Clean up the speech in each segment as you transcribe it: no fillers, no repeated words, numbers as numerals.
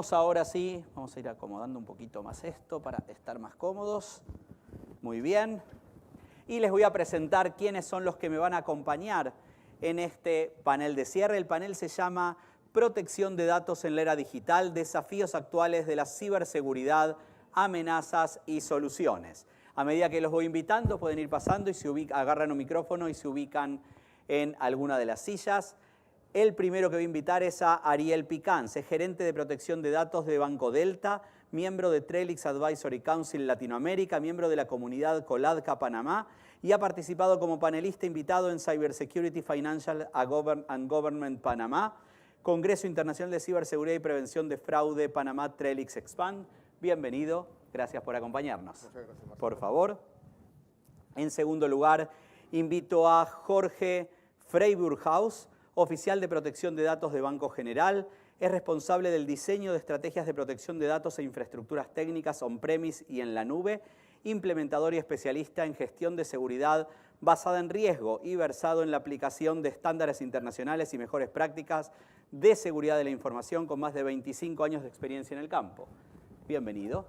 Vamos ahora sí, vamos a ir acomodando un poquito más esto para estar más cómodos. Muy bien. Y les voy a presentar quiénes son los que me van a acompañar en este panel de cierre. El panel se llama Protección de datos en la era digital, desafíos actuales de la ciberseguridad, amenazas y soluciones. A medida que los voy invitando, pueden ir pasando y agarran un micrófono y se ubican en alguna de las sillas. El primero que voy a invitar es a Ariel Picans, es gerente de protección de datos de Banco Delta, miembro de Trellix Advisory Council Latinoamérica, miembro de la comunidad Coladca Panamá y ha participado como panelista invitado en Cybersecurity Financial and Government Panamá, Congreso Internacional de Ciberseguridad y Prevención de Fraude Panamá Trellix Expand. Bienvenido, gracias por acompañarnos. Muchas gracias, Marcelo. Por favor. En segundo lugar, invito a Jorge Freiburghaus, oficial de protección de datos de Banco General, es responsable del diseño de estrategias de protección de datos e infraestructuras técnicas on-premise y en la nube, implementador y especialista en gestión de seguridad basada en riesgo y versado en la aplicación de estándares internacionales y mejores prácticas de seguridad de la información con más de 25 años de experiencia en el campo. Bienvenido.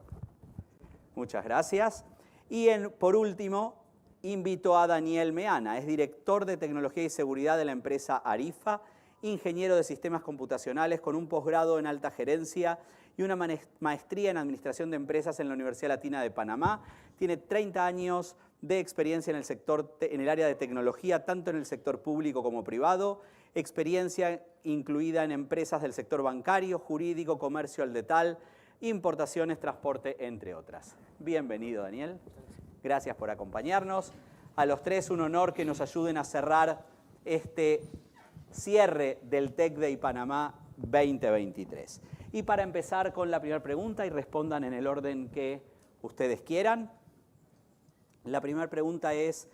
Muchas gracias. Y por último, invito a Daniel Meana, es director de tecnología y seguridad de la empresa Arifa, ingeniero de sistemas computacionales con un posgrado en alta gerencia y una maestría en administración de empresas en la Universidad Latina de Panamá. Tiene 30 años de experiencia en el área de tecnología, tanto en el sector público como privado, experiencia incluida en empresas del sector bancario, jurídico, comercio al detalle, importaciones, transporte, entre otras. Bienvenido, Daniel. Gracias por acompañarnos. A los tres, un honor que nos ayuden a cerrar este cierre del Tech Day Panamá 2023. Y para empezar con la primera pregunta, y respondan en el orden que ustedes quieran. La primera pregunta es,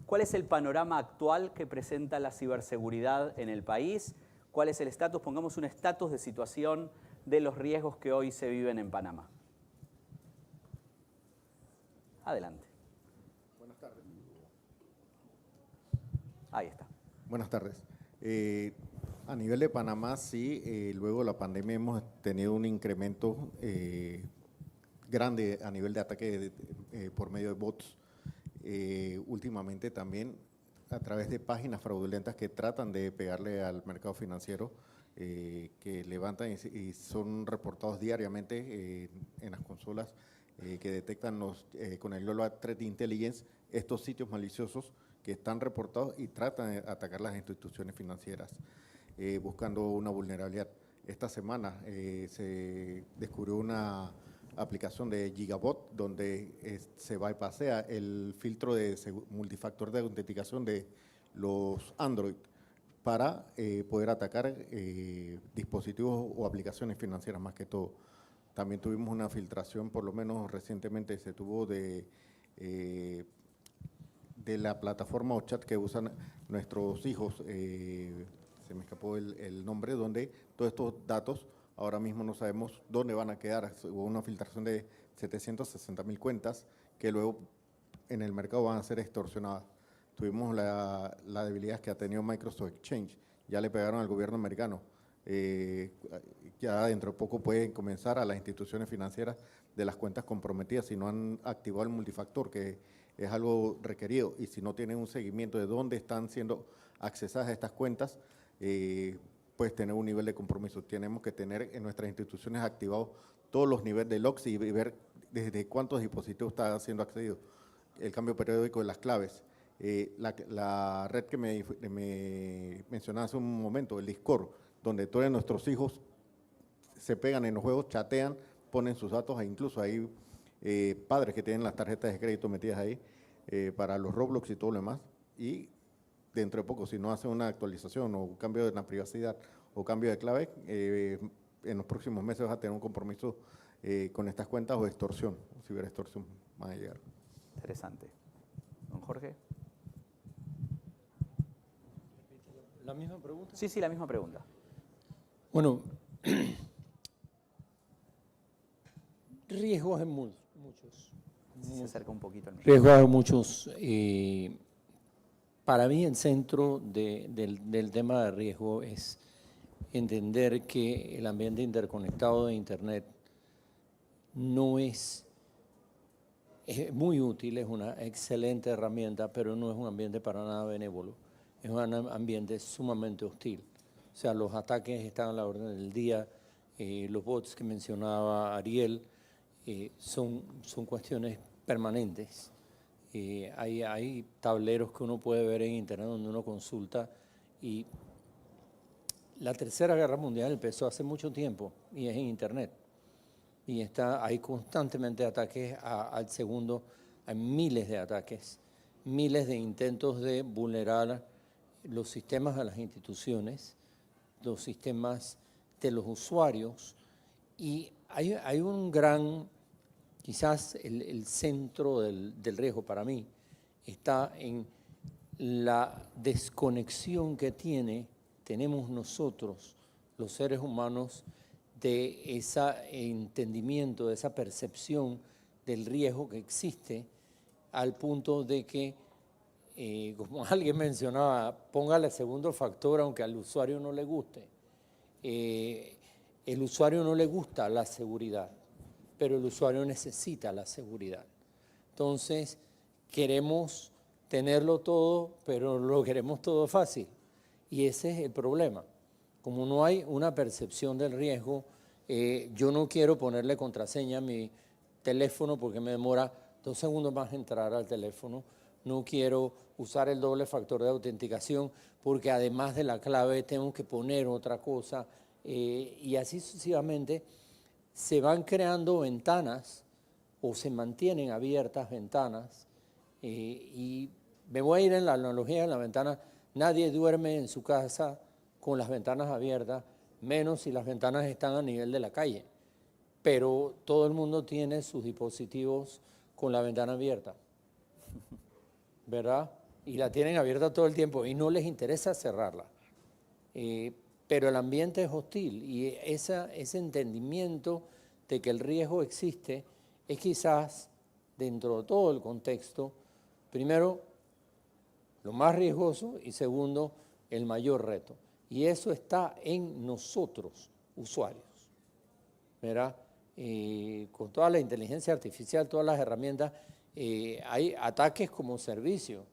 ¿cuál es el panorama actual que presenta la ciberseguridad en el país? ¿Cuál es el estatus? Pongamos un estatus de situación de los riesgos que hoy se viven en Panamá. Adelante. Buenas tardes. Ahí está. Buenas tardes. A nivel de Panamá, sí, luego de la pandemia hemos tenido un incremento grande a nivel de ataque por medio de bots. Últimamente también a través de páginas fraudulentas que tratan de pegarle al mercado financiero, que levantan y son reportados diariamente en las consolas que detectan con el Global Threat Intelligence estos sitios maliciosos que están reportados y tratan de atacar las instituciones financieras buscando una vulnerabilidad. Esta semana se descubrió una aplicación de Gigabot donde se bypassea el filtro de multifactor de autenticación de los Android para poder atacar dispositivos o aplicaciones financieras más que todo. También tuvimos una filtración, por lo menos recientemente se tuvo de la plataforma o chat que usan nuestros hijos, se me escapó el nombre, donde todos estos datos ahora mismo no sabemos dónde van a quedar. Hubo una filtración de 760.000 cuentas que luego en el mercado van a ser extorsionadas. Tuvimos la debilidad que ha tenido Microsoft Exchange, ya le pegaron al gobierno americano. Ya dentro de poco pueden comenzar a las instituciones financieras de las cuentas comprometidas si no han activado el multifactor, que es algo requerido, y si no tienen un seguimiento de dónde están siendo accesadas estas cuentas, pues tener un nivel de compromiso. Tenemos que tener en nuestras instituciones activados todos los niveles de logs y ver desde cuántos dispositivos está siendo accedido. El cambio periódico de las claves. La red que me mencionaba hace un momento, el Discord, donde todos nuestros hijos se pegan en los juegos, chatean, ponen sus datos, e incluso hay padres que tienen las tarjetas de crédito metidas ahí para los Roblox y todo lo demás. Y dentro de poco, si no hacen una actualización o cambio de la privacidad o cambio de clave, en los próximos meses vas a tener un compromiso con estas cuentas o extorsión, ciberextorsión van a llegar. Interesante. Don Jorge. ¿La misma pregunta? Sí, la misma pregunta. Bueno, riesgos hay muchos. Se acerca un poquito el Riesgos hay muchos. Para mí el centro del tema de riesgo es entender que el ambiente interconectado de Internet no es muy útil, es una excelente herramienta, pero no es un ambiente para nada benévolo. Es un ambiente sumamente hostil. O sea, los ataques están a la orden del día, los bots que mencionaba Ariel son cuestiones permanentes. Hay tableros que uno puede ver en Internet donde uno consulta y la Tercera Guerra Mundial empezó hace mucho tiempo y es en Internet. Y hay constantemente ataques al segundo, hay miles de ataques, miles de intentos de vulnerar los sistemas de las instituciones, los sistemas de los usuarios. Y hay un gran, quizás el centro del riesgo para mí, está en la desconexión que tenemos nosotros, los seres humanos, de ese entendimiento, de esa percepción del riesgo que existe, al punto de que, como alguien mencionaba, póngale segundo factor aunque al usuario no le guste. El usuario no le gusta la seguridad, pero el usuario necesita la seguridad. Entonces, queremos tenerlo todo, pero lo queremos todo fácil. Y ese es el problema. Como no hay una percepción del riesgo, yo no quiero ponerle contraseña a mi teléfono porque me demora 2 segundos más entrar al teléfono. No quiero usar el doble factor de autenticación porque además de la clave tengo que poner otra cosa. Y así sucesivamente se van creando ventanas o se mantienen abiertas ventanas. Y me voy a ir en la analogía de la ventana. Nadie duerme en su casa con las ventanas abiertas, menos si las ventanas están a nivel de la calle. Pero todo el mundo tiene sus dispositivos con la ventana abierta, ¿verdad? Y la tienen abierta todo el tiempo y no les interesa cerrarla. Pero el ambiente es hostil y ese entendimiento de que el riesgo existe es quizás, dentro de todo el contexto, primero, lo más riesgoso y segundo, el mayor reto. Y eso está en nosotros, usuarios, ¿verdad? Con toda la inteligencia artificial, todas las herramientas, hay ataques como servicio.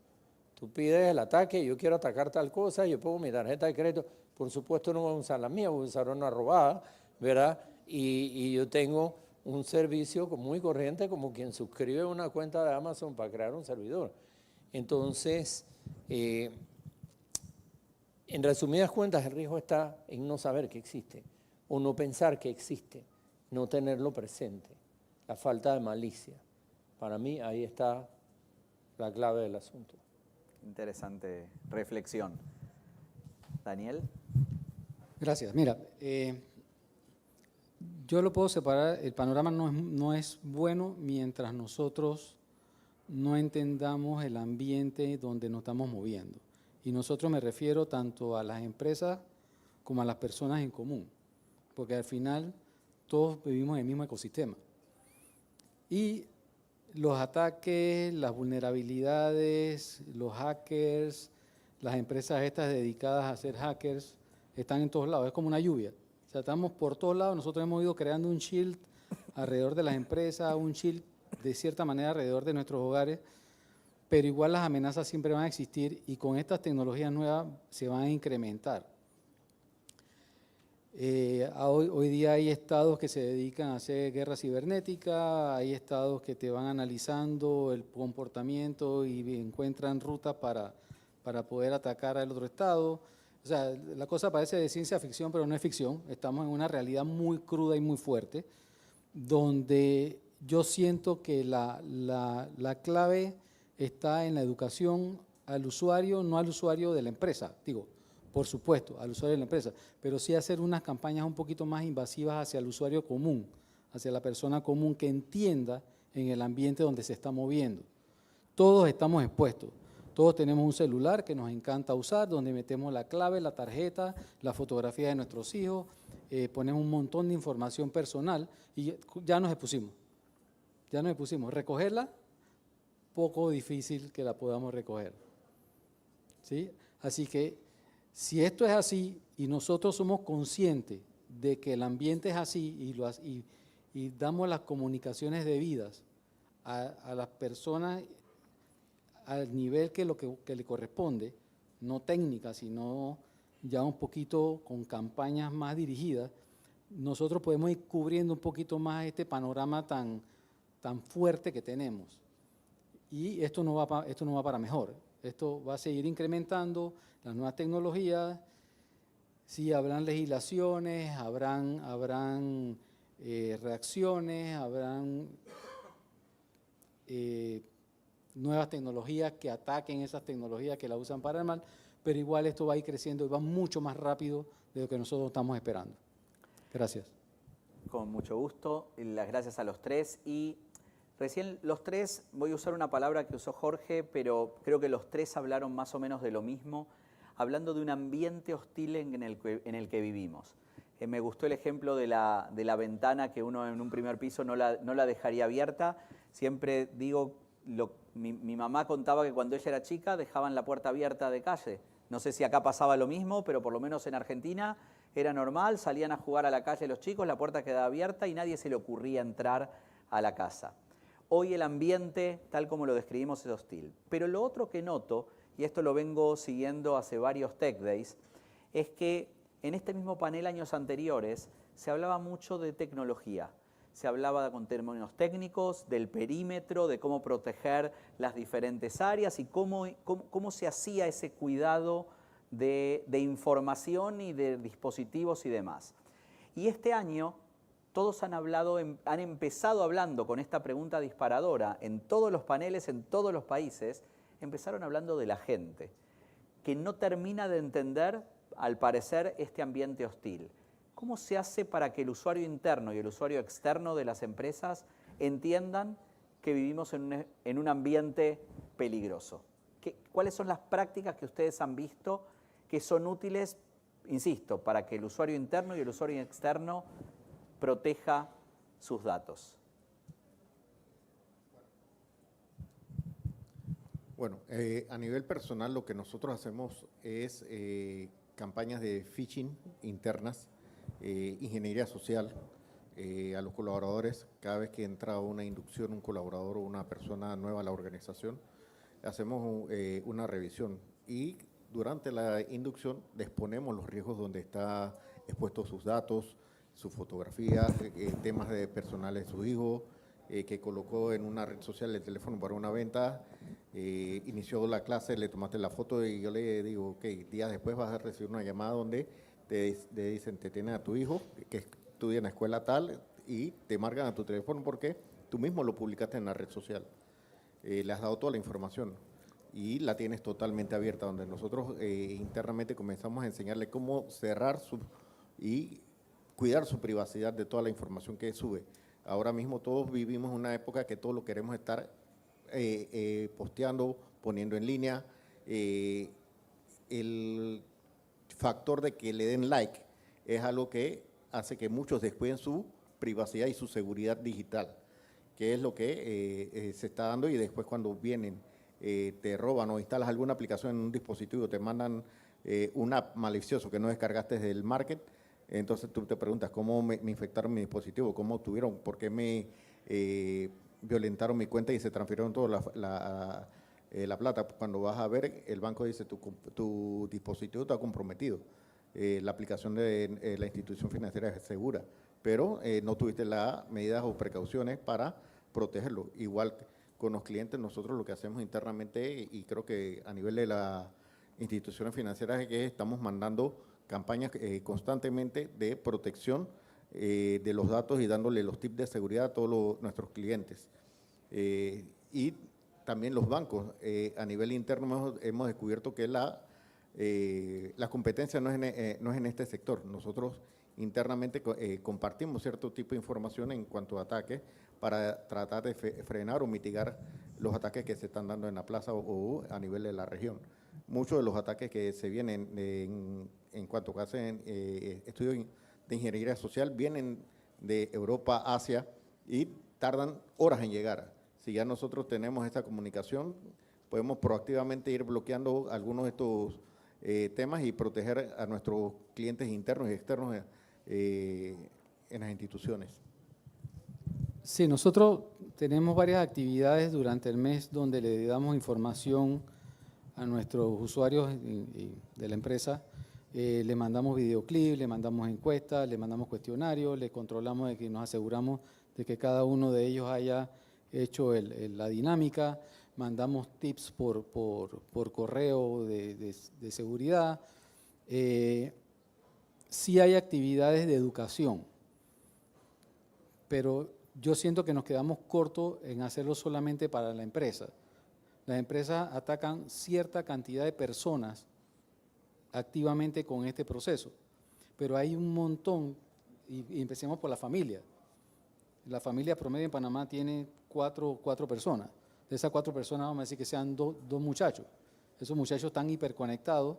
Tú pides el ataque, yo quiero atacar tal cosa, yo pongo mi tarjeta de crédito, por supuesto no voy a usar la mía, voy a usar una robada, ¿verdad? Y yo tengo un servicio muy corriente como quien suscribe una cuenta de Amazon para crear un servidor. Entonces, en resumidas cuentas, el riesgo está en no saber que existe o no pensar que existe, no tenerlo presente, la falta de malicia. Para mí ahí está la clave del asunto. Interesante reflexión. Daniel. Gracias. Mira, yo lo puedo separar, el panorama no es bueno mientras nosotros no entendamos el ambiente donde nos estamos moviendo. Y nosotros me refiero tanto a las empresas como a las personas en común, porque al final todos vivimos en el mismo ecosistema. Y los ataques, las vulnerabilidades, los hackers, las empresas estas dedicadas a ser hackers, están en todos lados, es como una lluvia. O sea, estamos por todos lados, nosotros hemos ido creando un shield alrededor de las empresas, un shield de cierta manera alrededor de nuestros hogares, pero igual las amenazas siempre van a existir y con estas tecnologías nuevas se van a incrementar. Hoy día hay estados que se dedican a hacer guerra cibernética, hay estados que te van analizando el comportamiento y encuentran rutas para poder atacar al otro estado. O sea, la cosa parece de ciencia ficción, pero no es ficción. Estamos en una realidad muy cruda y muy fuerte, donde yo siento que la clave está en la educación al usuario, no al usuario de la empresa, digo, por supuesto, al usuario de la empresa, pero sí hacer unas campañas un poquito más invasivas hacia el usuario común, hacia la persona común que entienda en el ambiente donde se está moviendo. Todos estamos expuestos, todos tenemos un celular que nos encanta usar, donde metemos la clave, la tarjeta, la fotografía de nuestros hijos, ponemos un montón de información personal y ya nos expusimos. Recogerla, poco difícil que la podamos recoger, ¿sí? Así que Si esto es así y nosotros somos conscientes de que el ambiente es así y damos las comunicaciones debidas a las personas al nivel que le corresponde, no técnica, sino ya un poquito con campañas más dirigidas, nosotros podemos ir cubriendo un poquito más este panorama tan fuerte que tenemos. Y esto no va para mejor. Esto va a seguir incrementando las nuevas tecnologías. Sí, habrán legislaciones, habrán reacciones, habrán nuevas tecnologías que ataquen esas tecnologías que la usan para el mal, pero igual esto va a ir creciendo y va mucho más rápido de lo que nosotros estamos esperando. Gracias. Con mucho gusto, las gracias a los tres. Y recién los tres, voy a usar una palabra que usó Jorge, pero creo que los tres hablaron más o menos de lo mismo, hablando de un ambiente hostil en el que vivimos. Me gustó el ejemplo de la ventana que uno en un primer piso no la dejaría abierta. Siempre digo, mi mamá contaba que cuando ella era chica dejaban la puerta abierta de calle. No sé si acá pasaba lo mismo, pero por lo menos en Argentina era normal, salían a jugar a la calle los chicos, la puerta quedaba abierta y nadie se le ocurría entrar a la casa. Hoy el ambiente, tal como lo describimos, es hostil. Pero lo otro que noto, y esto lo vengo siguiendo hace varios Tech Days, es que en este mismo panel años anteriores se hablaba mucho de tecnología. Se hablaba con términos técnicos, del perímetro, de cómo proteger las diferentes áreas y cómo se hacía ese cuidado de información y de dispositivos y demás. Y este año todos han empezado hablando con esta pregunta disparadora en todos los paneles, en todos los países, empezaron hablando de la gente, que no termina de entender, al parecer, este ambiente hostil. ¿Cómo se hace para que el usuario interno y el usuario externo de las empresas entiendan que vivimos en un ambiente peligroso? ¿Cuáles son las prácticas que ustedes han visto que son útiles, insisto, para que el usuario interno y el usuario externo proteja sus datos? Bueno, a nivel personal lo que nosotros hacemos es campañas de phishing internas, ingeniería social a los colaboradores. Cada vez que entra una inducción, un colaborador o una persona nueva a la organización, hacemos una revisión y durante la inducción les ponemos los riesgos donde está expuestos sus datos, sus fotografías, temas de personales de su hijo, que colocó en una red social el teléfono para una venta, inició la clase, le tomaste la foto y yo le digo, ok, días después vas a recibir una llamada donde te dicen, te tienen a tu hijo, que estudia en la escuela tal, y te marcan a tu teléfono porque tú mismo lo publicaste en la red social. Le has dado toda la información y la tienes totalmente abierta, donde nosotros internamente comenzamos a enseñarle cómo cerrar y cuidar su privacidad de toda la información que sube. Ahora mismo todos vivimos una época que todos lo queremos estar posteando, poniendo en línea. El factor de que le den like es algo que hace que muchos descuiden su privacidad y su seguridad digital, que es lo que se está dando, y después cuando vienen, te roban o instalas alguna aplicación en un dispositivo, te mandan un app malicioso que no descargaste desde el market. Entonces tú te preguntas, ¿cómo me infectaron mi dispositivo? ¿Cómo obtuvieron? ¿Por qué me violentaron mi cuenta y se transfirieron toda la plata? Cuando vas a ver, el banco dice, tu dispositivo está comprometido. La aplicación de la institución financiera es segura, pero no tuviste las medidas o precauciones para protegerlo. Igual con los clientes, nosotros lo que hacemos internamente, y creo que a nivel de las instituciones financieras, es que estamos mandando campañas constantemente de protección de los datos y dándole los tips de seguridad a todos nuestros clientes. Y también los bancos, a nivel interno hemos descubierto que la competencia no es en este sector. Nosotros internamente compartimos cierto tipo de información en cuanto a ataques para tratar de frenar o mitigar los ataques que se están dando en la plaza o a nivel de la región. Muchos de los ataques que se vienen en cuanto a hacen estudios de ingeniería social vienen de Europa, Asia, y tardan horas en llegar. Si ya nosotros tenemos esta comunicación, podemos proactivamente ir bloqueando algunos de estos temas y proteger a nuestros clientes internos y externos en las instituciones. Sí, nosotros tenemos varias actividades durante el mes donde le damos información a nuestros usuarios de la empresa. Le mandamos videoclips, le mandamos encuestas, le mandamos cuestionarios, le controlamos de que nos aseguramos de que cada uno de ellos haya hecho la dinámica, mandamos tips por correo de seguridad. Sí hay actividades de educación, pero yo siento que nos quedamos cortos en hacerlo solamente para la empresa. Las empresas atacan cierta cantidad de personas activamente con este proceso, pero hay un montón, y empecemos por la familia. La familia promedio en Panamá tiene cuatro personas. De esas 4 personas vamos a decir que sean dos muchachos. Esos muchachos están hiperconectados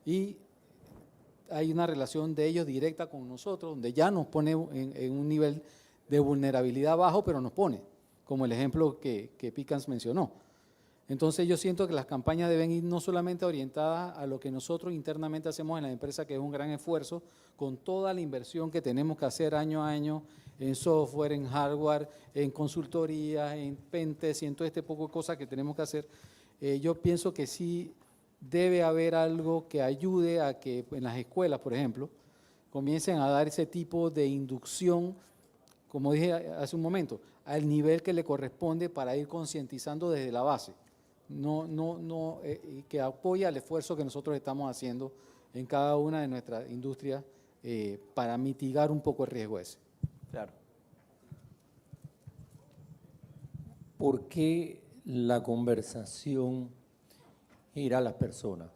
y hay una relación de ellos directa con nosotros, donde ya nos pone en un nivel de vulnerabilidad bajo, pero nos pone, como el ejemplo que Pickens mencionó. Entonces yo siento que las campañas deben ir no solamente orientadas a lo que nosotros internamente hacemos en la empresa, que es un gran esfuerzo, con toda la inversión que tenemos que hacer año a año en software, en hardware, en consultoría, en pentest y en todo este poco de cosas que tenemos que hacer. Yo pienso que sí debe haber algo que ayude a que en las escuelas, por ejemplo, comiencen a dar ese tipo de inducción, como dije hace un momento, al nivel que le corresponde para ir concientizando desde la base. Que apoya el esfuerzo que nosotros estamos haciendo en cada una de nuestras industrias para mitigar un poco el riesgo ese. Claro. ¿Por qué la conversación gira a las personas?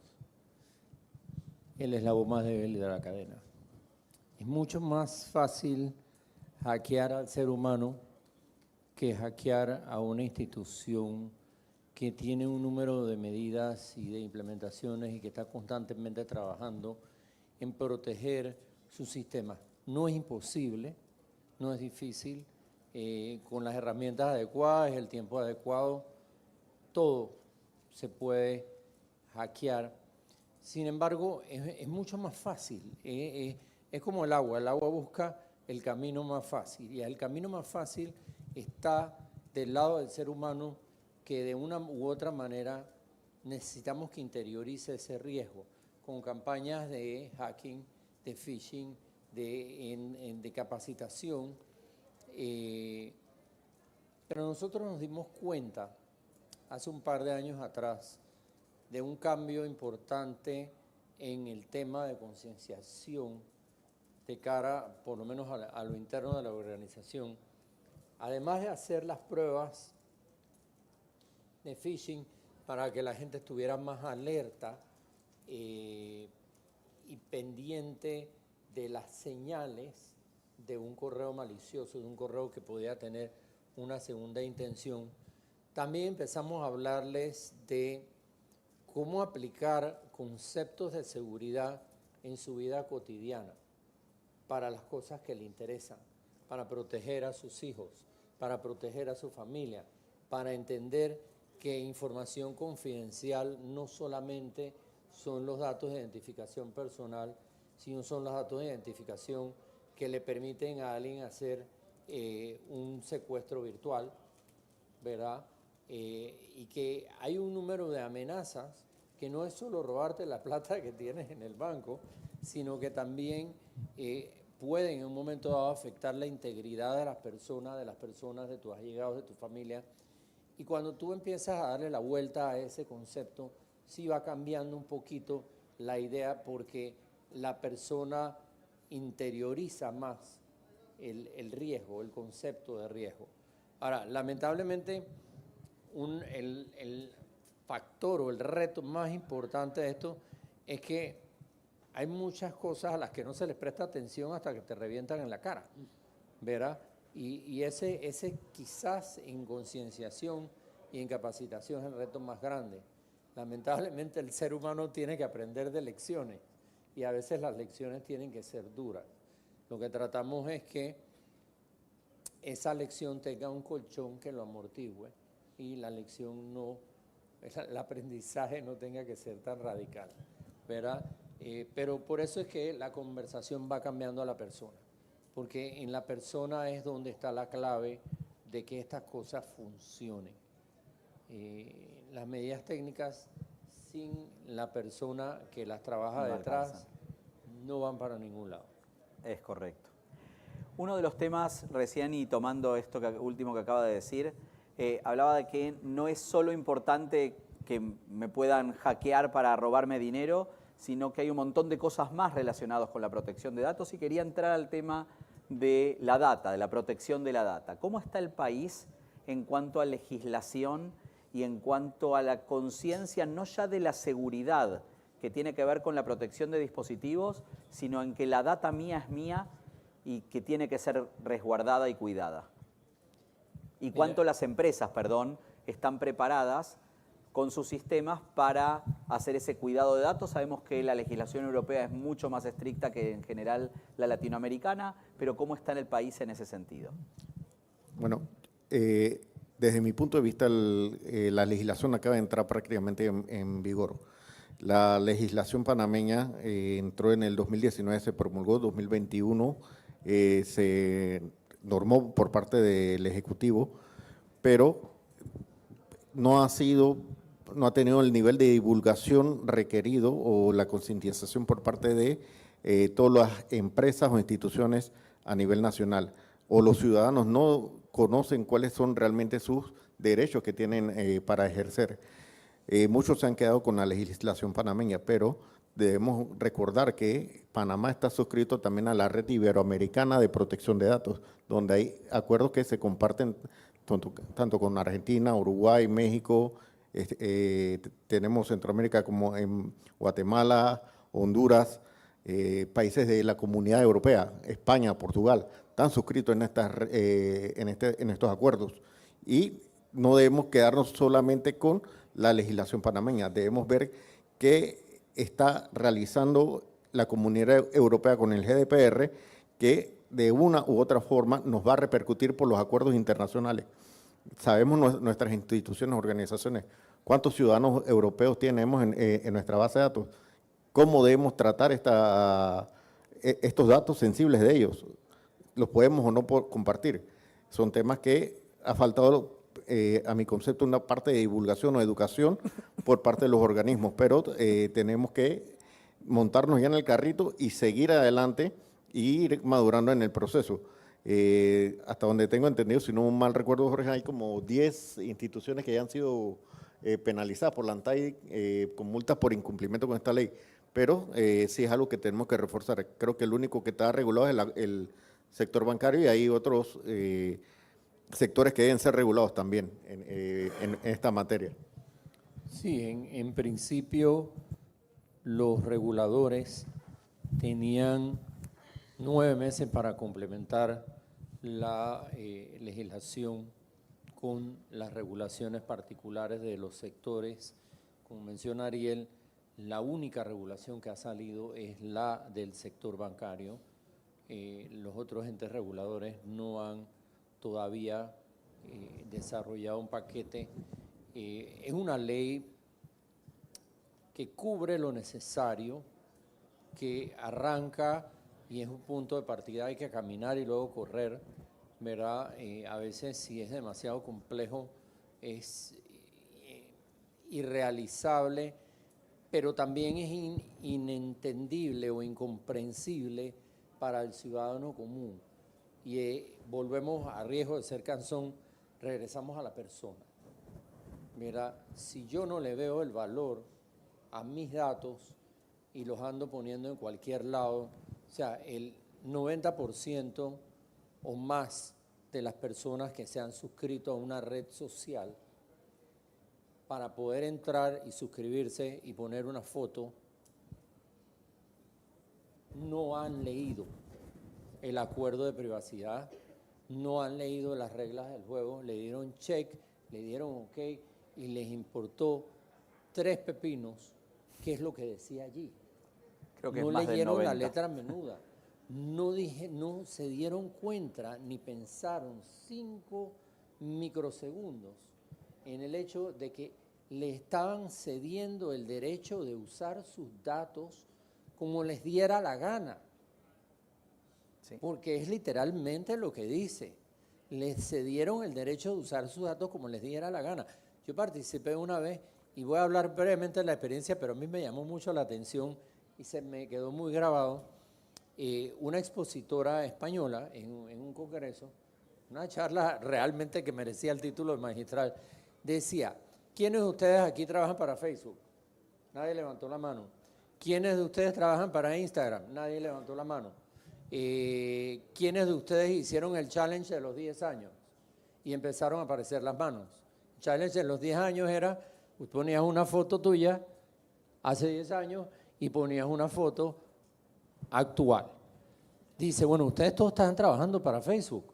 El eslabón más débil de la cadena. Es mucho más fácil hackear al ser humano que hackear a una institución que tiene un número de medidas y de implementaciones y que está constantemente trabajando en proteger su sistema. No es imposible, no es difícil, con las herramientas adecuadas, el tiempo adecuado, todo se puede hackear. Sin embargo, es mucho más fácil, es como el agua busca el camino más fácil y el camino más fácil está del lado del ser humano, que de una u otra manera necesitamos que interiorice ese riesgo con campañas de hacking, de phishing, de capacitación. Pero nosotros nos dimos cuenta hace un par de años atrás de un cambio importante en el tema de concienciación de cara, por lo menos a lo interno de la organización. Además de hacer las pruebas de phishing para que la gente estuviera más alerta y pendiente de las señales de un correo malicioso, de un correo que podía tener una segunda intención, también empezamos a hablarles de cómo aplicar conceptos de seguridad en su vida cotidiana para las cosas que le interesan, para proteger a sus hijos, para proteger a su familia, para entender que información confidencial no solamente son los datos de identificación personal, sino son los datos de identificación que le permiten a alguien hacer un secuestro virtual, ¿verdad? Y que hay un número de amenazas que no es solo robarte la plata que tienes en el banco, sino que también pueden en un momento dado afectar la integridad de las personas, de tus allegados, de tu familia. Y cuando tú empiezas a darle la vuelta a ese concepto, sí va cambiando un poquito la idea, porque la persona interioriza más el riesgo, el concepto de riesgo. Ahora, lamentablemente, el factor o el reto más importante de esto es que hay muchas cosas a las que no se les presta atención hasta que te revientan en la cara, ¿verdad? Y ese quizás en concienciación y en capacitación es el reto más grande. Lamentablemente el ser humano tiene que aprender de lecciones y a veces las lecciones tienen que ser duras. Lo que tratamos es que esa lección tenga un colchón que lo amortigüe y la lección no, el aprendizaje no tenga que ser tan radical. ¿verdad? Pero por eso es que la conversación va cambiando a la persona, porque en la persona es donde está la clave de que estas cosas funcionen. Las medidas técnicas sin la persona que las trabaja No detrás alcanzan. no van para ningún lado. Es correcto. Uno de los temas, recién y tomando esto último que acaba de decir, hablaba de que no es solo importante que me puedan hackear para robarme dinero, sino que hay un montón de cosas más relacionadas con la protección de datos, y quería entrar al tema de la data, de la protección de la data. ¿Cómo está el país en cuanto a legislación y en cuanto a la conciencia, no ya de la seguridad que tiene que ver con la protección de dispositivos, sino en que la data mía es mía y que tiene que ser resguardada y cuidada? Y cuánto las empresas, están preparadas con sus sistemas para hacer ese cuidado de datos. Sabemos que la legislación europea es mucho más estricta que en general la latinoamericana, pero ¿cómo está en el país en ese sentido? Bueno, desde mi punto de vista, la legislación acaba de entrar prácticamente en vigor. La legislación panameña entró en el 2019, se promulgó, 2021 se normó por parte del Ejecutivo, pero no ha tenido el nivel de divulgación requerido o la concientización por parte de todas las empresas o instituciones a nivel nacional. O los ciudadanos no conocen cuáles son realmente sus derechos que tienen para ejercer. Muchos se han quedado con la legislación panameña, pero debemos recordar que Panamá está suscrito también a la Red Iberoamericana de Protección de Datos, donde hay acuerdos que se comparten tanto con Argentina, Uruguay, México, tenemos Centroamérica como en Guatemala, Honduras, países de la Comunidad Europea, España, Portugal, están suscritos en estos acuerdos. Y no debemos quedarnos solamente con la legislación panameña, debemos ver qué está realizando la Comunidad Europea con el GDPR, que de una u otra forma nos va a repercutir por los acuerdos internacionales. Sabemos nuestras instituciones, organizaciones, cuántos ciudadanos europeos tenemos en nuestra base de datos, cómo debemos tratar estos datos sensibles de ellos, los podemos o no compartir. Son temas que ha faltado, a mi concepto, una parte de divulgación o educación por parte de los organismos, pero tenemos que montarnos ya en el carrito y seguir adelante e ir madurando en el proceso. Hasta donde tengo entendido, si no mal recuerdo, Jorge, hay como 10 instituciones que ya han sido penalizadas por la ANTAI con multas por incumplimiento con esta ley, pero sí es algo que tenemos que reforzar. Creo que el único que está regulado es el sector bancario, y hay otros sectores que deben ser regulados también en esta materia. Sí, en principio los reguladores tenían 9 meses para complementar la legislación con las regulaciones particulares de los sectores. Como menciona Ariel, la única regulación que ha salido es la del sector bancario. Los otros entes reguladores no han todavía desarrollado un paquete. Es una ley que cubre lo necesario, que arranca y es un punto de partida, hay que caminar y luego correr, ¿verdad? A veces si es demasiado complejo es irrealizable, pero también es inentendible o incomprensible para el ciudadano común. Y volvemos a riesgo de ser cansón, regresamos a la persona. Mira, si yo no le veo el valor a mis datos y los ando poniendo en cualquier lado, o sea, el 90% o más de las personas que se han suscrito a una red social, para poder entrar y suscribirse y poner una foto, no han leído el acuerdo de privacidad, no han leído las reglas del juego, le dieron check, le dieron ok y les importó 3 pepinos qué es lo que decía allí. Creo que No es más del leyeron 90. la letra menuda, no se dieron cuenta ni pensaron 5 microsegundos en el hecho de que le estaban cediendo el derecho de usar sus datos como les diera la gana. Sí. Porque es literalmente lo que dice. Les cedieron el derecho de usar sus datos como les diera la gana. Yo participé una vez, y voy a hablar brevemente de la experiencia, pero a mí me llamó mucho la atención y se me quedó muy grabado. Una expositora española en un congreso, una charla realmente que merecía el título de magistral, decía: ¿quiénes de ustedes aquí trabajan para Facebook? Nadie levantó la mano. ¿Quiénes de ustedes trabajan para Instagram? Nadie levantó la mano. ¿Quiénes de ustedes hicieron el challenge de los 10 años? Y empezaron a aparecer las manos. El challenge de los 10 años era, ponías una foto tuya hace 10 años y ponías una foto actual. Dice, bueno, ustedes todos están trabajando para Facebook.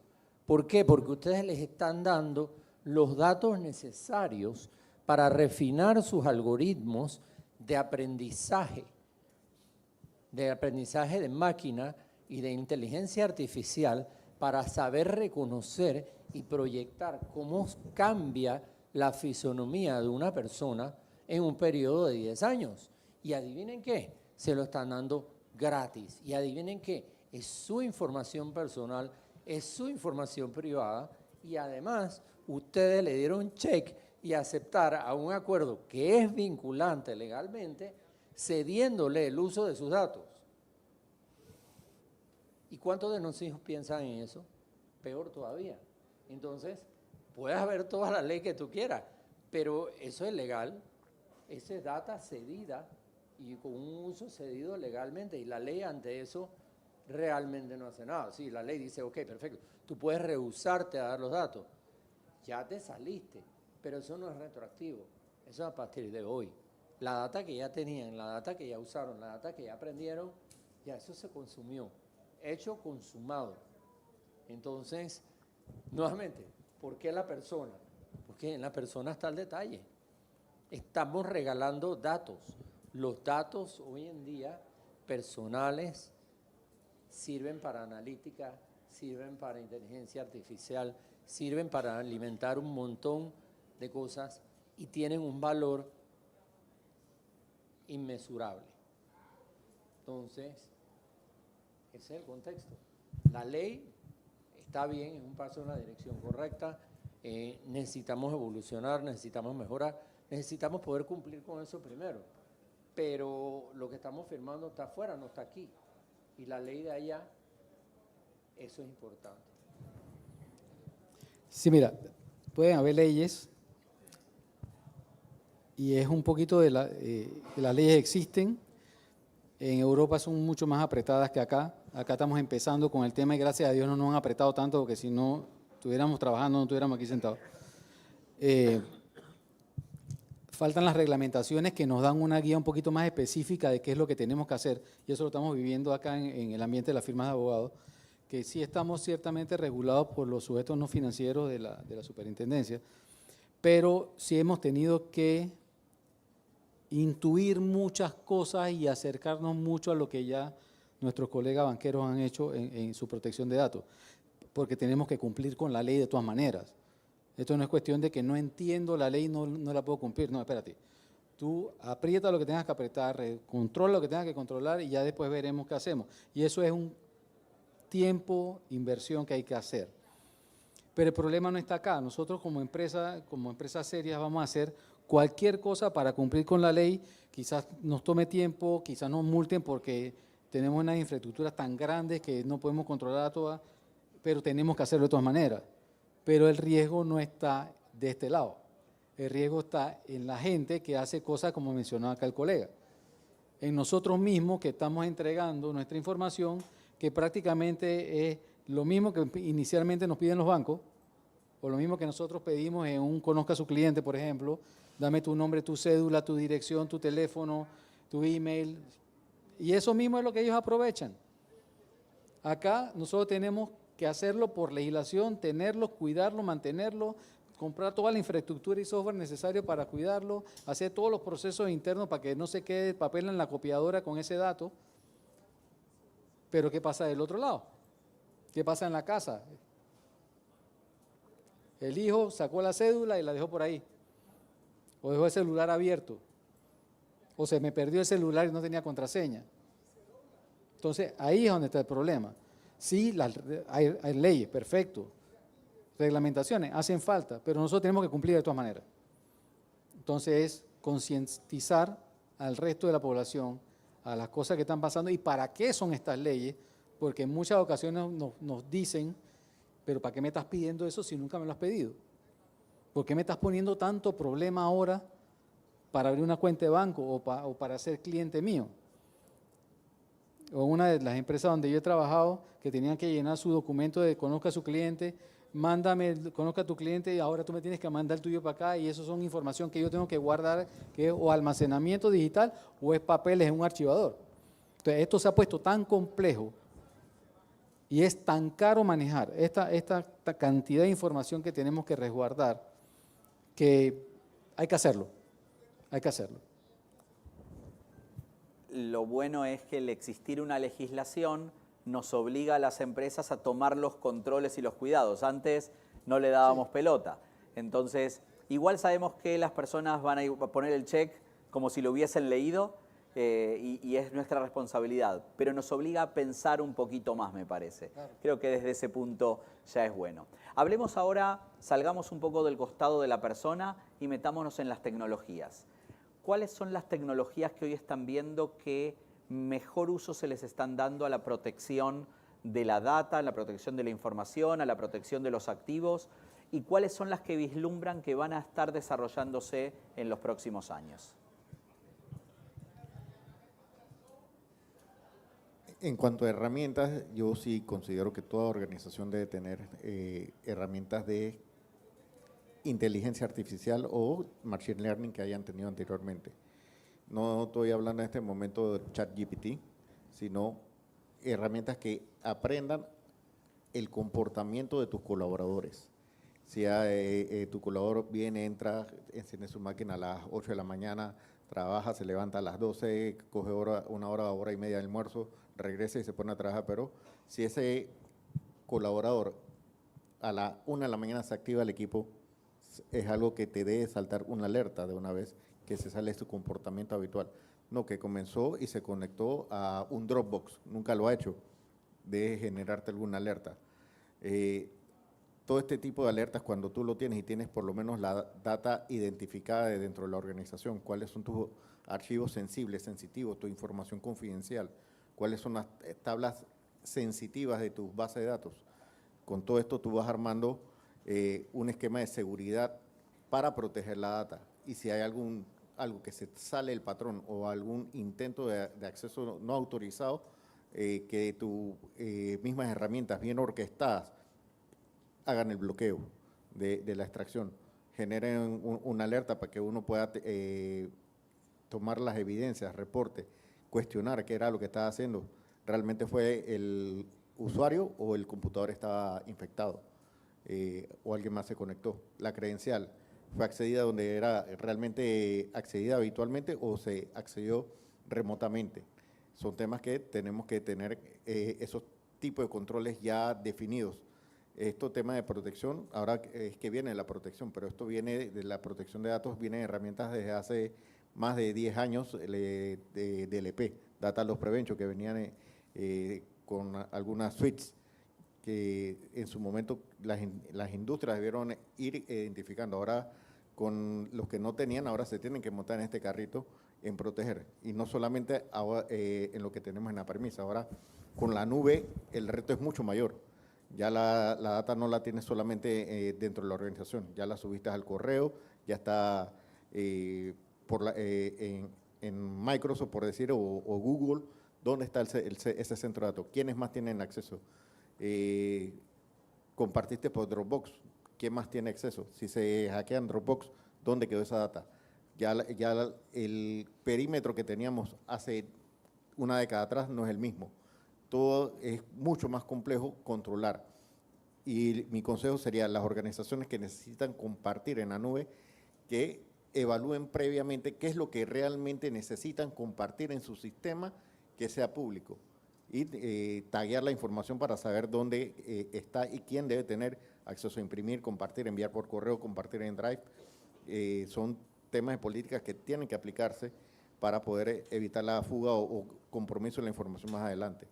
¿Por qué? Porque ustedes les están dando los datos necesarios para refinar sus algoritmos de aprendizaje de máquina y de inteligencia artificial para saber reconocer y proyectar cómo cambia la fisonomía de una persona en un periodo de 10 años. Y adivinen qué, se lo están dando gratis. Y adivinen qué, es su información personal, es su información privada y además ustedes le dieron check y aceptar a un acuerdo que es vinculante legalmente, cediéndole el uso de sus datos. ¿Y cuántos de nosotros hijos piensan en eso? Peor todavía. Entonces, puedes haber toda la ley que tú quieras, pero eso es legal, eso es data cedida y con un uso cedido legalmente, y la ley ante eso realmente no hace nada. Sí, la ley dice, ok, perfecto, tú puedes rehusarte a dar los datos, ya te saliste, pero eso no es retroactivo, eso es a partir de hoy. La data que ya tenían, la data que ya usaron, la data que ya aprendieron, ya eso se consumió, hecho consumado. Entonces, nuevamente, ¿por qué la persona? Porque en la persona está el detalle. Estamos regalando datos. Los datos hoy en día personales sirven para analítica, sirven para inteligencia artificial, sirven para alimentar un montón de cosas y tienen un valor inmesurable. Entonces, ese es el contexto. La ley está bien, es un paso en la dirección correcta, necesitamos evolucionar, necesitamos mejorar, necesitamos poder cumplir con eso primero, pero lo que estamos firmando está afuera, no está aquí, y la ley de allá, eso es importante. Sí, mira, pueden haber leyes y es un poquito de las leyes existen. En Europa son mucho más apretadas que acá. Acá estamos empezando con el tema y gracias a Dios no nos han apretado tanto porque si no estuviéramos trabajando, no estuviéramos aquí sentados. Faltan las reglamentaciones que nos dan una guía un poquito más específica de qué es lo que tenemos que hacer y eso lo estamos viviendo acá en el ambiente de las firmas de abogados, que sí estamos ciertamente regulados por los sujetos no financieros de la superintendencia, pero sí hemos tenido que intuir muchas cosas y acercarnos mucho a lo que ya nuestros colegas banqueros han hecho en su protección de datos, porque tenemos que cumplir con la ley de todas maneras. Esto no es cuestión de que no entiendo la ley y no la puedo cumplir. No, espérate. Tú aprieta lo que tengas que apretar, controla lo que tengas que controlar y ya después veremos qué hacemos. Y eso es un tiempo, inversión que hay que hacer. Pero el problema no está acá. Nosotros como empresas serias vamos a hacer cualquier cosa para cumplir con la ley. Quizás nos tome tiempo, quizás nos multen porque tenemos unas infraestructuras tan grandes que no podemos controlar a todas, pero tenemos que hacerlo de todas maneras. Pero el riesgo no está de este lado. El riesgo está en la gente que hace cosas como mencionaba acá el colega. En nosotros mismos que estamos entregando nuestra información, que prácticamente es lo mismo que inicialmente nos piden los bancos, o lo mismo que nosotros pedimos en un conozca a su cliente, por ejemplo, dame tu nombre, tu cédula, tu dirección, tu teléfono, tu email, y eso mismo es lo que ellos aprovechan. Acá nosotros tenemos que hacerlo por legislación, tenerlo, cuidarlo, mantenerlo, comprar toda la infraestructura y software necesario para cuidarlo, hacer todos los procesos internos para que no se quede papel en la copiadora con ese dato. Pero ¿qué pasa del otro lado? ¿Qué pasa en la casa? El hijo sacó la cédula y la dejó por ahí. o dejó el celular abierto, o se me perdió el celular y no tenía contraseña. Entonces, ahí es donde está el problema. Sí, hay leyes, perfecto, reglamentaciones, hacen falta, pero nosotros tenemos que cumplir de todas maneras. Entonces, es concientizar al resto de la población a las cosas que están pasando y para qué son estas leyes, porque en muchas ocasiones nos dicen, pero ¿para qué me estás pidiendo eso si nunca me lo has pedido? ¿Por qué me estás poniendo tanto problema ahora para abrir una cuenta de banco o para ser cliente mío? O una de las empresas donde yo he trabajado que tenían que llenar su documento de conozca a su cliente, conozca a tu cliente y ahora tú me tienes que mandar el tuyo para acá y eso son información que yo tengo que guardar, que es o almacenamiento digital o es papeles en un archivador. Entonces esto se ha puesto tan complejo y es tan caro manejar esta cantidad de información que tenemos que resguardar que hay que hacerlo, hay que hacerlo. Lo bueno es que el existir una legislación nos obliga a las empresas a tomar los controles y los cuidados. Antes no le dábamos pelota. Entonces, igual sabemos que las personas van a poner el check como si lo hubiesen leído y es nuestra responsabilidad. Pero nos obliga a pensar un poquito más, me parece. Claro. Creo que desde ese punto ya es bueno. Hablemos ahora, salgamos un poco del costado de la persona y metámonos en las tecnologías. ¿Cuáles son las tecnologías que hoy están viendo que mejor uso se les están dando a la protección de la data, a la protección de la información, a la protección de los activos? ¿Y cuáles son las que vislumbran que van a estar desarrollándose en los próximos años? En cuanto a herramientas, yo sí considero que toda organización debe tener herramientas de inteligencia artificial o machine learning que hayan tenido anteriormente. No estoy hablando en este momento de ChatGPT, sino herramientas que aprendan el comportamiento de tus colaboradores. Si tu colaborador viene, entra, enciende su máquina a las 8 de la mañana, trabaja, se levanta a las 12, coge una hora y media de almuerzo, regresa y se pone a trabajar, pero si ese colaborador a la 1 de la mañana se activa el equipo, es algo que te debe saltar una alerta de una vez que se sale de su comportamiento habitual. No, que comenzó y se conectó a un Dropbox, nunca lo ha hecho, debe generarte alguna alerta. Todo este tipo de alertas, cuando tú lo tienes y tienes por lo menos la data identificada de dentro de la organización, cuáles son tus archivos sensibles, sensitivos, tu información confidencial, cuáles son las tablas sensitivas de tus bases de datos. Con todo esto tú vas armando un esquema de seguridad para proteger la data. Y si hay algo que se sale del patrón o algún intento de acceso no autorizado, que tus mismas herramientas bien orquestadas hagan el bloqueo de la extracción, generen una alerta para que uno pueda tomar las evidencias, reporte, cuestionar qué era lo que estaba haciendo. ¿Realmente fue el usuario o el computador estaba infectado? O alguien más se conectó. La credencial fue accedida donde era realmente accedida habitualmente o se accedió remotamente. Son temas que tenemos que tener esos tipos de controles ya definidos. Estos temas de protección, ahora es que viene la protección, pero esto viene de la protección de datos, viene de herramientas desde hace más de 10 años de DLP, Data Loss Prevention, que venían con algunas suites que en su momento las industrias debieron ir identificando. Ahora, con los que no tenían, ahora se tienen que montar en este carrito en proteger. Y no solamente ahora, en lo que tenemos en la premisa, ahora con la nube el reto es mucho mayor. Ya la data no la tienes solamente dentro de la organización, ya la subiste al correo, ya está en Microsoft, por decir, o Google. ¿Dónde está ese centro de datos? ¿Quiénes más tienen acceso? Compartiste por Dropbox, ¿quién más tiene acceso? Si se hackean Dropbox, ¿dónde quedó esa data? Ya el perímetro que teníamos hace una década atrás no es el mismo. Todo es mucho más complejo controlar. Y mi consejo sería a las organizaciones que necesitan compartir en la nube, que evalúen previamente qué es lo que realmente necesitan compartir en su sistema que sea público. Y taguear la información para saber dónde está y quién debe tener acceso a imprimir, compartir, enviar por correo, compartir en Drive. Son temas de políticas que tienen que aplicarse para poder evitar la fuga o compromiso de la información más adelante.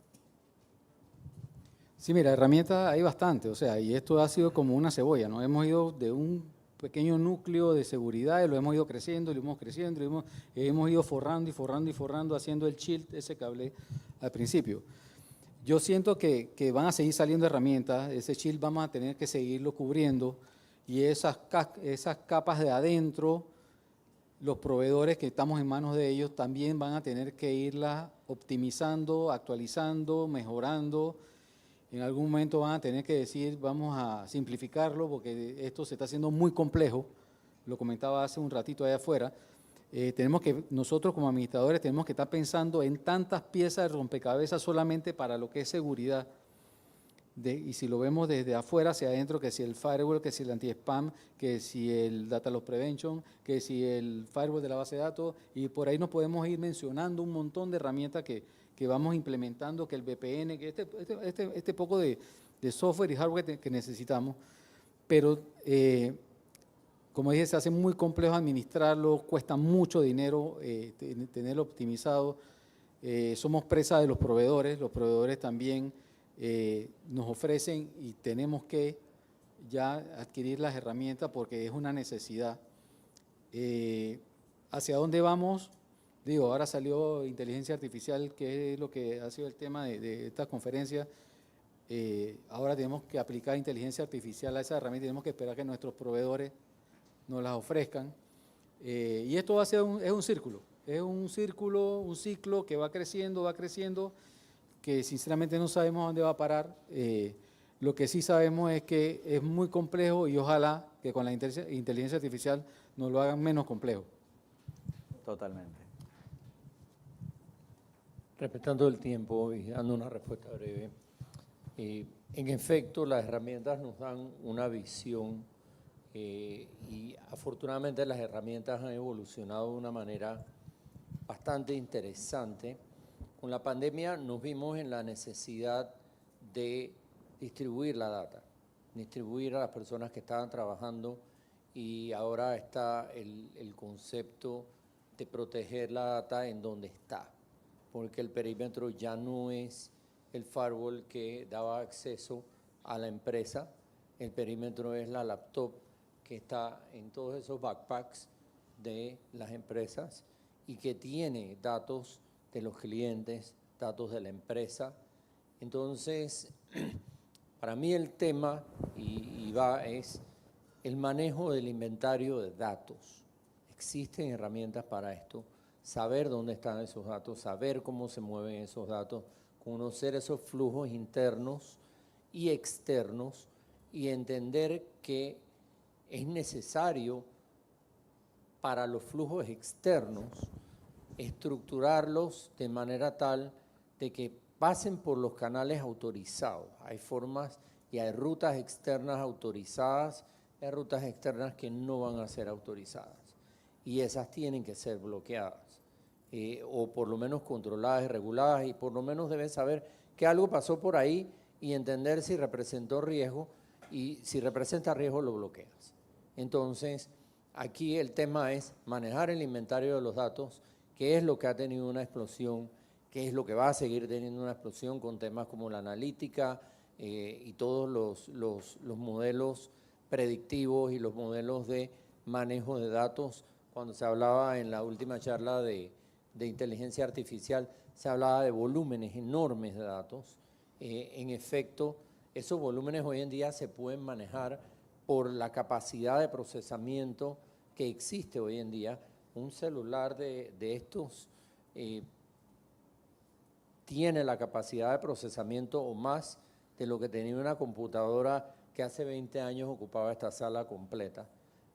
Sí, mira, herramientas hay bastante, o sea, y esto ha sido como una cebolla, ¿no? Hemos ido de un pequeño núcleo de seguridad y lo hemos ido creciendo, lo hemos creciendo, hemos ido forrando y forrando y forrando, haciendo el shield ese que hablé al principio. Yo siento que van a seguir saliendo herramientas, ese shield vamos a tener que seguirlo cubriendo y esas capas de adentro, los proveedores que estamos en manos de ellos también van a tener que irlas optimizando, actualizando, mejorando. En algún momento van a tener que decir, vamos a simplificarlo porque esto se está haciendo muy complejo, lo comentaba hace un ratito allá afuera. Nosotros como administradores tenemos que estar pensando en tantas piezas de rompecabezas solamente para lo que es seguridad. Y si lo vemos desde afuera hacia adentro, que si el firewall, que si el anti-spam, que si el data loss prevention, que si el firewall de la base de datos, y por ahí nos podemos ir mencionando un montón de herramientas que vamos implementando, que el VPN, que este poco de software y hardware que necesitamos, pero como dije, se hace muy complejo administrarlo, cuesta mucho dinero tenerlo optimizado, somos presa de los proveedores también nos ofrecen y tenemos que ya adquirir las herramientas porque es una necesidad. ¿Hacia dónde vamos? Digo, ahora salió inteligencia artificial, que es lo que ha sido el tema de esta conferencia. Ahora tenemos que aplicar inteligencia artificial a esa herramienta, tenemos que esperar que nuestros proveedores nos las ofrezcan. Y esto va a ser un círculo, un ciclo que va creciendo, que sinceramente no sabemos a dónde va a parar. Lo que sí sabemos es que es muy complejo y ojalá que con la inteligencia artificial nos lo hagan menos complejo. Totalmente. Respetando el tiempo y dando una respuesta breve, en efecto las herramientas nos dan una visión y afortunadamente las herramientas han evolucionado de una manera bastante interesante. Con la pandemia nos vimos en la necesidad de distribuir la data, distribuir a las personas que estaban trabajando y ahora está el concepto de proteger la data en donde está, porque el perímetro ya no es el firewall que daba acceso a la empresa, el perímetro es la laptop que está en todos esos backpacks de las empresas y que tiene datos de los clientes, datos de la empresa. Entonces, para mí el tema es el manejo del inventario de datos. Existen herramientas para esto, saber dónde están esos datos, saber cómo se mueven esos datos, conocer esos flujos internos y externos y entender que es necesario para los flujos externos estructurarlos de manera tal de que pasen por los canales autorizados. Hay formas y hay rutas externas autorizadas, hay rutas externas que no van a ser autorizadas y esas tienen que ser bloqueadas o por lo menos controladas y reguladas y por lo menos deben saber que algo pasó por ahí y entender si representó riesgo y si representa riesgo lo bloqueas. Entonces, aquí el tema es manejar el inventario de los datos, qué es lo que ha tenido una explosión, qué es lo que va a seguir teniendo una explosión con temas como la analítica y todos los modelos predictivos y los modelos de manejo de datos. Cuando se hablaba en la última charla de inteligencia artificial, se hablaba de volúmenes enormes de datos. En efecto, esos volúmenes hoy en día se pueden manejar por la capacidad de procesamiento que existe hoy en día. Un celular de estos tiene la capacidad de procesamiento o más de lo que tenía una computadora que hace 20 años ocupaba esta sala completa,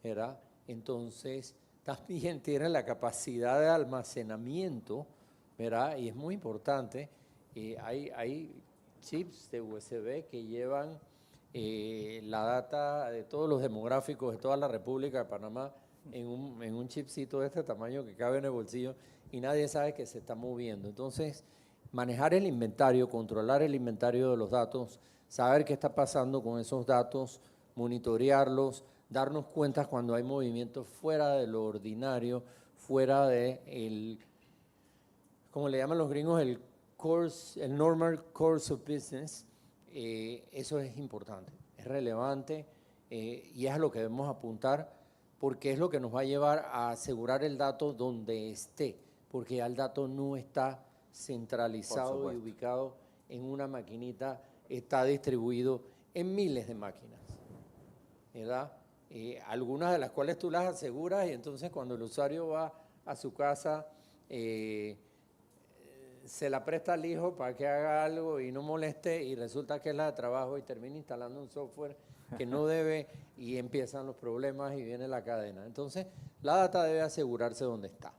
¿verdad? Entonces, también tiene la capacidad de almacenamiento, ¿verdad? Y es muy importante. Hay chips de USB que llevan la data de todos los demográficos de toda la República de Panamá en un chipcito de este tamaño que cabe en el bolsillo y nadie sabe que se está moviendo. Entonces, manejar el inventario, controlar el inventario de los datos, saber qué está pasando con esos datos, monitorearlos, darnos cuenta cuando hay movimientos fuera de lo ordinario, fuera de el, como le llaman los gringos, el normal course of business. Eso es importante, es relevante y es a lo que debemos apuntar, porque es lo que nos va a llevar a asegurar el dato donde esté, porque ya el dato no está centralizado y ubicado en una maquinita, está distribuido en miles de máquinas, ¿verdad? Algunas de las cuales tú las aseguras y entonces cuando el usuario va a su casa se la presta al hijo para que haga algo y no moleste y resulta que es la de trabajo y termina instalando un software que no debe y empiezan los problemas y viene la cadena. Entonces, la data debe asegurarse donde está,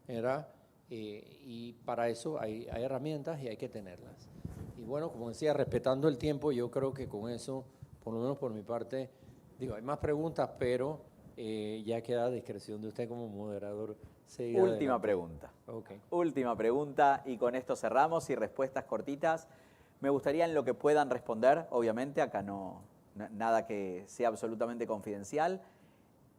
¿verdad? Y para eso hay herramientas y hay que tenerlas. Y bueno, como decía, respetando el tiempo, yo creo que con eso, por lo menos por mi parte, digo, hay más preguntas, pero ya queda a discreción de usted como moderador. Última pregunta. Okay. Última pregunta y con esto cerramos y respuestas cortitas. Me gustaría en lo que puedan responder, obviamente, acá nada que sea absolutamente confidencial.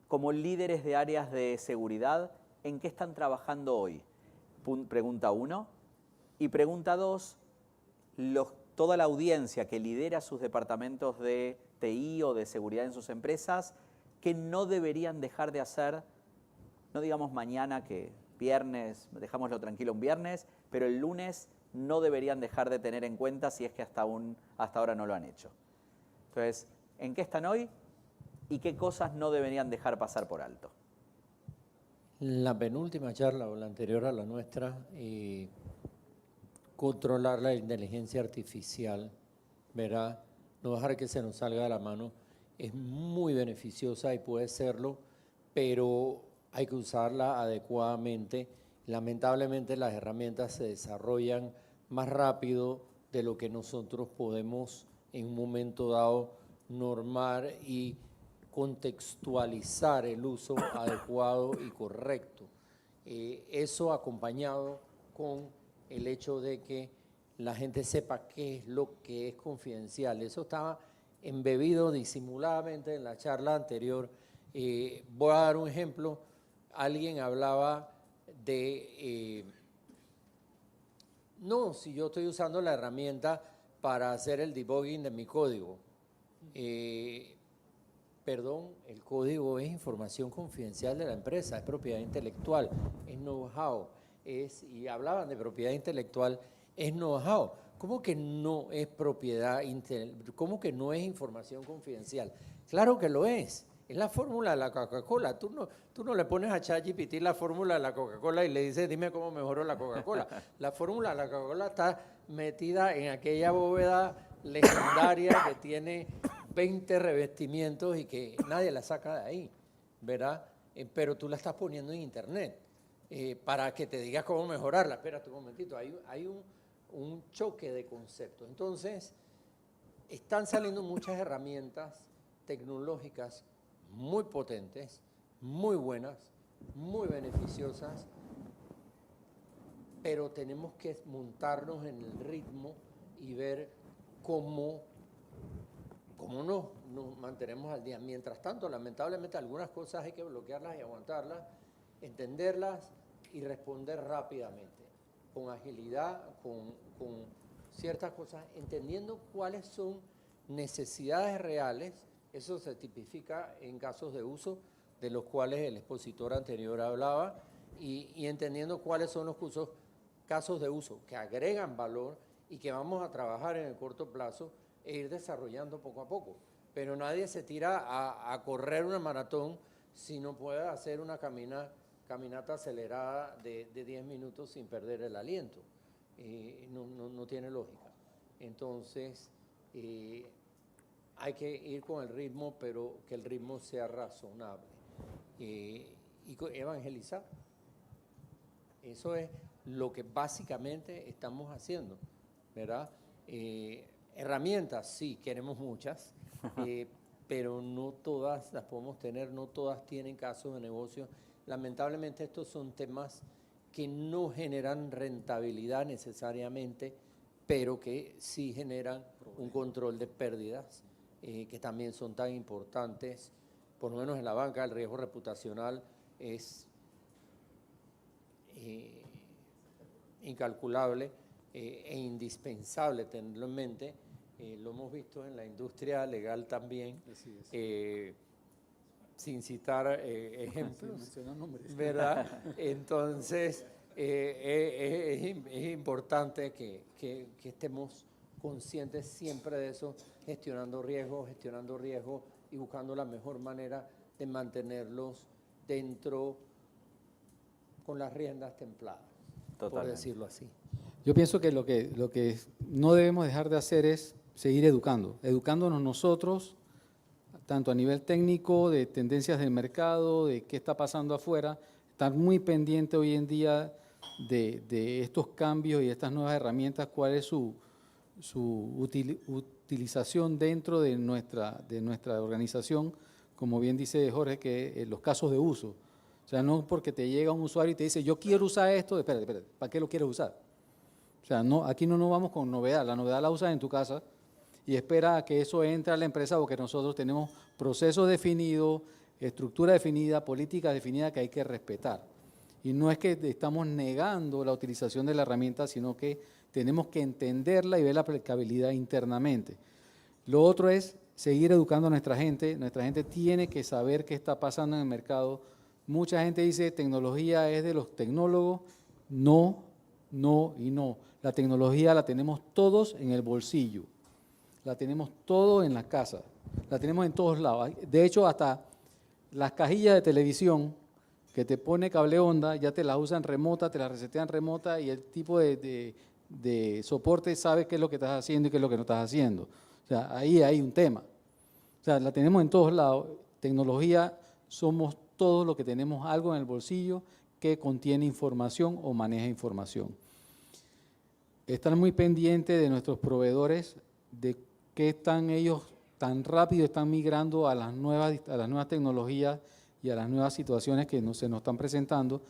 Como líderes de áreas de seguridad, ¿en qué están trabajando hoy? Pregunta 1. Y pregunta 2, toda la audiencia que lidera sus departamentos de TI o de seguridad en sus empresas, ¿qué no deberían dejar de hacer? No digamos mañana, que viernes, dejámoslo tranquilo un viernes, pero el lunes no deberían dejar de tener en cuenta si es que hasta ahora no lo han hecho. Entonces, ¿en qué están hoy y qué cosas no deberían dejar pasar por alto? La penúltima charla o la anterior a la nuestra, controlar la inteligencia artificial, ¿verdad? No dejar que se nos salga de la mano, es muy beneficiosa y puede serlo, pero hay que usarla adecuadamente. Lamentablemente las herramientas se desarrollan más rápido de lo que nosotros podemos en un momento dado normar y contextualizar el uso adecuado y correcto. Eso acompañado con el hecho de que la gente sepa qué es lo que es confidencial. Eso estaba embebido disimuladamente en la charla anterior. Voy a dar un ejemplo. Alguien hablaba de, no, si yo estoy usando la herramienta para hacer el debugging de mi código. Perdón, el código es información confidencial de la empresa, es propiedad intelectual, es know-how, y hablaban de propiedad intelectual, es know-how. ¿Cómo que no es propiedad intelectual? ¿Cómo que no es información confidencial? Claro que lo es la fórmula de la Coca-Cola. Tú no le pones a ChatGPT la fórmula de la Coca-Cola y le dices, dime cómo mejoró la Coca-Cola. La fórmula de la Coca-Cola está metida en aquella bóveda legendaria que tiene 20 revestimientos y que nadie la saca de ahí, ¿verdad? Pero tú la estás poniendo en internet para que te digas cómo mejorarla. Espérate un momentito, hay un choque de conceptos. Entonces, están saliendo muchas herramientas tecnológicas muy potentes, muy buenas, muy beneficiosas, pero tenemos que montarnos en el ritmo y ver cómo nos mantenemos al día. Mientras tanto, lamentablemente, algunas cosas hay que bloquearlas y aguantarlas, entenderlas y responder rápidamente, con agilidad, con ciertas cosas, entendiendo cuáles son necesidades reales. Eso se tipifica en casos de uso, de los cuales el expositor anterior hablaba, y entendiendo cuáles son los casos de uso que agregan valor y que vamos a trabajar en el corto plazo e ir desarrollando poco a poco. Pero nadie se tira a correr una maratón si no puede hacer una caminata acelerada de 10 minutos sin perder el aliento. No tiene lógica. Entonces, hay que ir con el ritmo, pero que el ritmo sea razonable. Y evangelizar. Eso es lo que básicamente estamos haciendo, ¿verdad? Herramientas, sí, queremos muchas, pero no todas las podemos tener, no todas tienen casos de negocio. Lamentablemente estos son temas que no generan rentabilidad necesariamente, pero que sí generan un control de pérdidas que también son tan importantes. Por lo menos en la banca el riesgo reputacional es incalculable e indispensable tenerlo en mente. Lo hemos visto en la industria legal también, sin citar ejemplos, ¿verdad? Entonces, es importante que estemos conscientes siempre de eso, gestionando riesgos y buscando la mejor manera de mantenerlos dentro con las riendas templadas, por decirlo así. Yo pienso que lo que no debemos dejar de hacer es seguir educándonos nosotros, tanto a nivel técnico, de tendencias del mercado, de qué está pasando afuera, estar muy pendiente hoy en día de estos cambios y estas nuevas herramientas, cuál es su utilización dentro de nuestra organización, como bien dice Jorge, que los casos de uso. O sea, no porque te llega un usuario y te dice, yo quiero usar esto, espérate, ¿para qué lo quieres usar? O sea, no, aquí no nos vamos con novedad, la novedad la usas en tu casa y espera a que eso entre a la empresa, porque nosotros tenemos procesos definidos, estructura definida, políticas definidas que hay que respetar. Y no es que estamos negando la utilización de la herramienta, sino que tenemos que entenderla y ver la aplicabilidad internamente. Lo otro es seguir educando a nuestra gente tiene que saber qué está pasando en el mercado. Mucha gente dice tecnología es de los tecnólogos, no. La tecnología la tenemos todos en el bolsillo, la tenemos todo en la casa, la tenemos en todos lados. De hecho, hasta las cajillas de televisión que te pone cable onda, ya te las usan remota, te las resetean remota y el tipo de soporte sabe qué es lo que estás haciendo y qué es lo que no estás haciendo. O sea, ahí hay un tema. O sea, la tenemos en todos lados. Tecnología, somos todos los que tenemos algo en el bolsillo que contiene información o maneja información. Estar muy pendiente de nuestros proveedores, de qué están ellos tan rápido, están migrando a las nuevas tecnologías y a las nuevas situaciones que se nos están presentando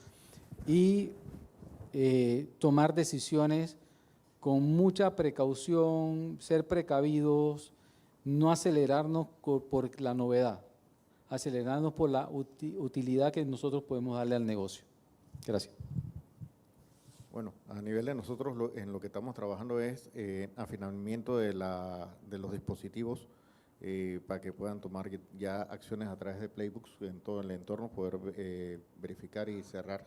y tomar decisiones con mucha precaución, ser precavidos, no acelerarnos por la novedad, acelerarnos por la utilidad que nosotros podemos darle al negocio. Gracias. Bueno, a nivel de nosotros, en lo que estamos trabajando es afinamiento de los dispositivos para que puedan tomar ya acciones a través de playbooks en todo el entorno, poder verificar y cerrar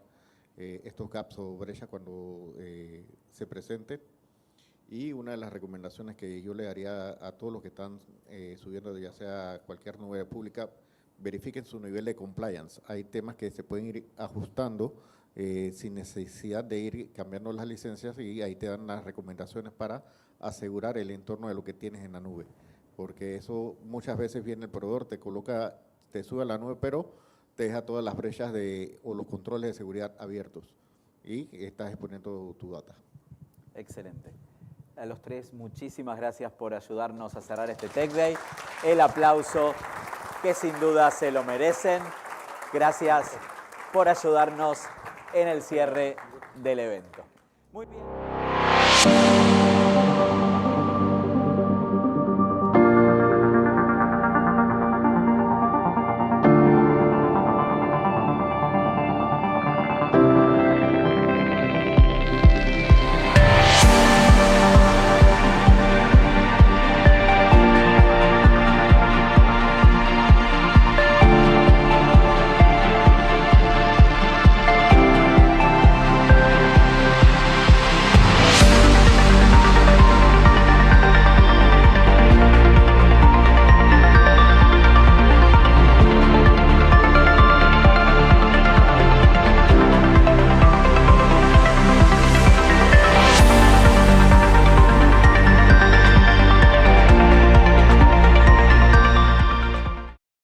estos gaps o brechas cuando se presenten. Y una de las recomendaciones que yo le haría a todos los que están subiendo, ya sea cualquier nube pública, verifiquen su nivel de compliance. Hay temas que se pueden ir ajustando sin necesidad de ir cambiando las licencias y ahí te dan las recomendaciones para asegurar el entorno de lo que tienes en la nube. Porque eso muchas veces viene el proveedor, te sube a la nube, pero te deja todas las brechas o los controles de seguridad abiertos y estás exponiendo tu data. Excelente. A los tres, muchísimas gracias por ayudarnos a cerrar este Tech Day. El aplauso que sin duda se lo merecen. Gracias por ayudarnos en el cierre del evento. Muy bien.